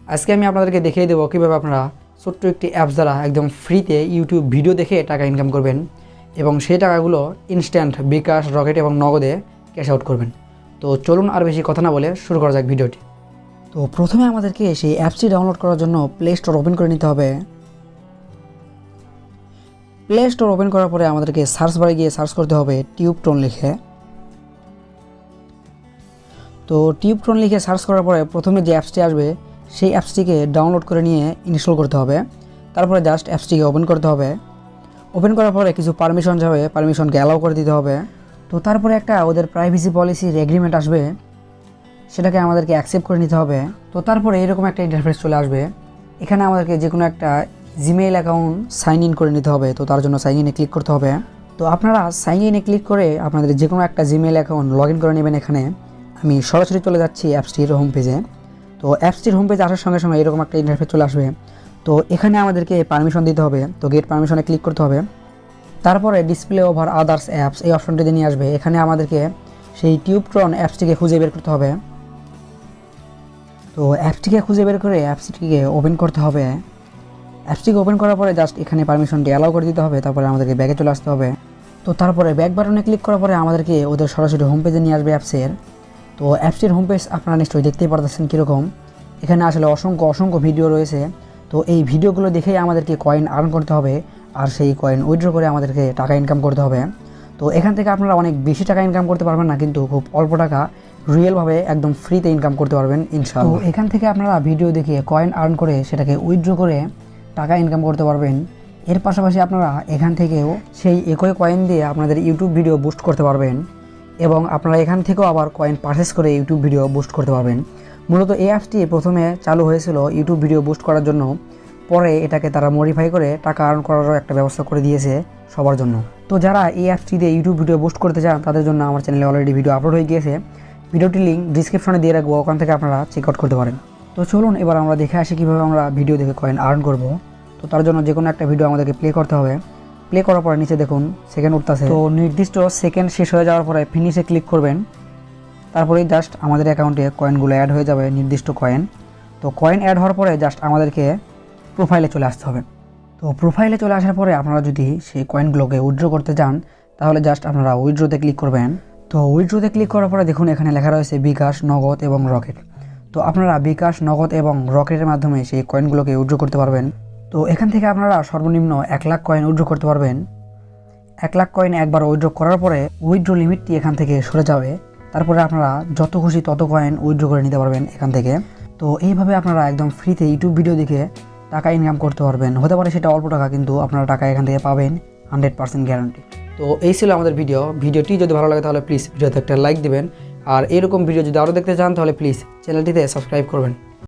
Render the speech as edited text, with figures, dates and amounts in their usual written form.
আজকে আমি আপনাদেরকে দেখিয়ে দেবো কীভাবে আপনারা ছোট্ট একটি অ্যাপস দ্বারা একদম ফ্রিতে ইউটিউব ভিডিও দেখে টাকা ইনকাম করবেন এবং সেই টাকাগুলো ইনস্ট্যান্ট বিকাশ, রকেট এবং নগদে ক্যাশ আউট করবেন। তো চলুন আর বেশি কথা না বলে শুরু করা যাক ভিডিওটি। তো প্রথমে আমাদেরকে সেই অ্যাপসটি ডাউনলোড করার জন্য প্লে স্টোর ওপেন করে নিতে হবে। প্লে স্টোর ওপেন করার পরে আমাদেরকে সার্চ বারে গিয়ে সার্চ করতে হবে টিউবটন লিখে। তো টিউবটন লিখে সার্চ করার পরে প্রথমে যে অ্যাপসটি আসবে সেই অ্যাপসটিকে ডাউনলোড করে নিয়ে ইনস্টল করতে হবে। তারপরে জাস্ট অ্যাপসটিকে ওপেন করতে হবে। ওপেন করার পরে কিছু পারমিশন যাবে, পারমিশনকে অ্যালাউ করে দিতে হবে। তো তারপরে একটা ওদের প্রাইভেসি পলিসির এগ্রিমেন্ট আসবে, সেটাকে আমাদেরকে অ্যাকসেপ্ট করে নিতে হবে। তো তারপরে এরকম একটা ইন্টারফেস চলে আসবে। এখানে আমাদেরকে যে কোনো একটা জিমেইল অ্যাকাউন্ট সাইন ইন করে নিতে হবে। তো তার জন্য সাইন ইনে ক্লিক করতে হবে। তো আপনারা সাইন ইনে ক্লিক করে আপনাদের যে কোনো একটা জিমেইল অ্যাকাউন্ট লগ ইন করে নেবেন। এখানে আমি সরাসরি চলে যাচ্ছি অ্যাপসটির হোম পেজে। তো অ্যাপসটির হোম পেজে আসার সঙ্গে সঙ্গে এরকম একটা ইন্টারফেস চলে আসবে। তো এখানে আমাদেরকে পারমিশন দিতে হবে। তো গেট পারমিশনে ক্লিক করতে হবে। তারপরে ডিসপ্লে ওভার আদার্স অ্যাপস এই অপশনটিতে নিয়ে আসবে। এখানে আমাদেরকে সেই টিউবটন অ্যাপসটিকে খুঁজে বের করতে হবে। তো অ্যাপসটিকে খুঁজে বের করে অ্যাপসটিকে ওপেন করতে হবে। অ্যাপসটিকে ওপেন করার পরে জাস্ট এখানে পারমিশনটি অ্যালাউ করে দিতে হবে। তারপরে আমাদেরকে ব্যাগে চলে আসতে হবে। তো তারপরে ব্যাক বাটনে ক্লিক করার পরে আমাদেরকে ওদের সরাসরি হোম পেজে নিয়ে আসবে অ্যাপসের। তো অ্যাপসটির হোম পেজ আপনারা নিশ্চয়ই দেখতেই পারতেছেন কীরকম। এখানে আসলে অসংখ্য ভিডিও রয়েছে। তো এই ভিডিওগুলো দেখেই আমাদেরকে কয়েন আর্ন করতে হবে, আর সেই কয়েন উইথড্র করে আমাদেরকে টাকা ইনকাম করতে হবে। তো এখান থেকে আপনারা অনেক বেশি টাকা ইনকাম করতে পারবেন না, কিন্তু খুব অল্প টাকা রিয়েলভাবে একদম ফ্রিতে ইনকাম করতে পারবেন ইনশাআল্লাহ। তো এখান থেকে আপনারা ভিডিও দেখে কয়েন আর্ন করে সেটাকে উইথড্র করে টাকা ইনকাম করতে পারবেন। এর পাশাপাশি আপনারা এখান থেকেও সেই একই কয়েন দিয়ে আপনাদের ইউটিউব ভিডিও বুস্ট করতে পারবেন এবং আপনারা এখান থেকেও আবার কয়েন পারচেস করে ইউটিউব ভিডিও বুস্ট করতে পারবেন। মূলত এই অ্যাপসটি প্রথমে চালু হয়েছিল ইউটিউব ভিডিও বুস্ট করার জন্য, পরে এটাকে তারা মডিফাই করে টাকা আর্ন করারও একটা ব্যবস্থা করে দিয়েছে সবার জন্য। তো যারা এই অ্যাপসটি দিয়ে ইউটিউব ভিডিও বুস্ট করতে চান তাদের জন্য আমার চ্যানেলে অলরেডি ভিডিও আপলোড হয়ে গিয়েছে। ভিডিওটির লিঙ্ক ডিসক্রিপশনে দিয়ে রাখবো, ওখান থেকে আপনারা চেক আউট করতে পারেন। তো চলুন এবার আমরা দেখে আসি কীভাবে আমরা ভিডিও দেখে কয়েন আর্ন করব। তো তার জন্য যে কোনো একটা ভিডিও আমাদেরকে প্লে করতে হবে। প্লে করার পরে নিচে দেখুন সেকেন্ড উঠতেছে। তো নির্দিষ্ট সেকেন্ড শেষ হয়ে যাওয়ার পরে ফিনিশে ক্লিক করবেন। তারপরেই জাস্ট আমাদের অ্যাকাউন্টে কয়েনগুলো অ্যাড হয়ে যাবে, নির্দিষ্ট কয়েন। তো কয়েন অ্যাড হওয়ার পরে জাস্ট আমাদেরকে প্রোফাইলে চলে আসতে হবে। তো প্রোফাইলে চলে আসার পরে আপনারা যদি সেই কয়েনগুলোকে উইথড্র করতে চান তাহলে জাস্ট আপনারা উইথড্রতে ক্লিক করবেন। তো উইথড্রতে ক্লিক করার পরে দেখুন এখানে লেখা রয়েছে বিকাশ, নগদ এবং রকেট। তো আপনারা বিকাশ, নগদ এবং রকেটের মাধ্যমে সেই কয়েনগুলোকে উইথড্র করতে পারবেন। তো এখান থেকে আপনারা সর্বনিম্ন 1 লাখ কয়েন উইথড্র করতে পারবেন। 1 লাখ কয়েন একবার উইথড্র করার পরে উইথড্র লিমিটটি এখান থেকে সরে যাবে। তারপরে আপনারা যত খুশি তত কয়েন উইথড্র করে নিতে পারবেন এখান থেকে। তো এইভাবে আপনারা একদম ফ্রিতে ইউটিউব ভিডিও দেখে টাকা ইনকাম করতে পারবেন। হতে পারে সেটা অল্প টাকা, কিন্তু আপনারা টাকা এখান থেকে পাবেন 100% গ্যারান্টি। তো এই ছিল আমাদের ভিডিওটি যদি ভালো লাগে তাহলে প্লিজ ভিডিওতে একটা লাইক দিবেন, আর এরকম ভিডিও যদি আরও দেখতে চান তাহলে প্লিজ চ্যানেলটিতে সাবস্ক্রাইব করবেন।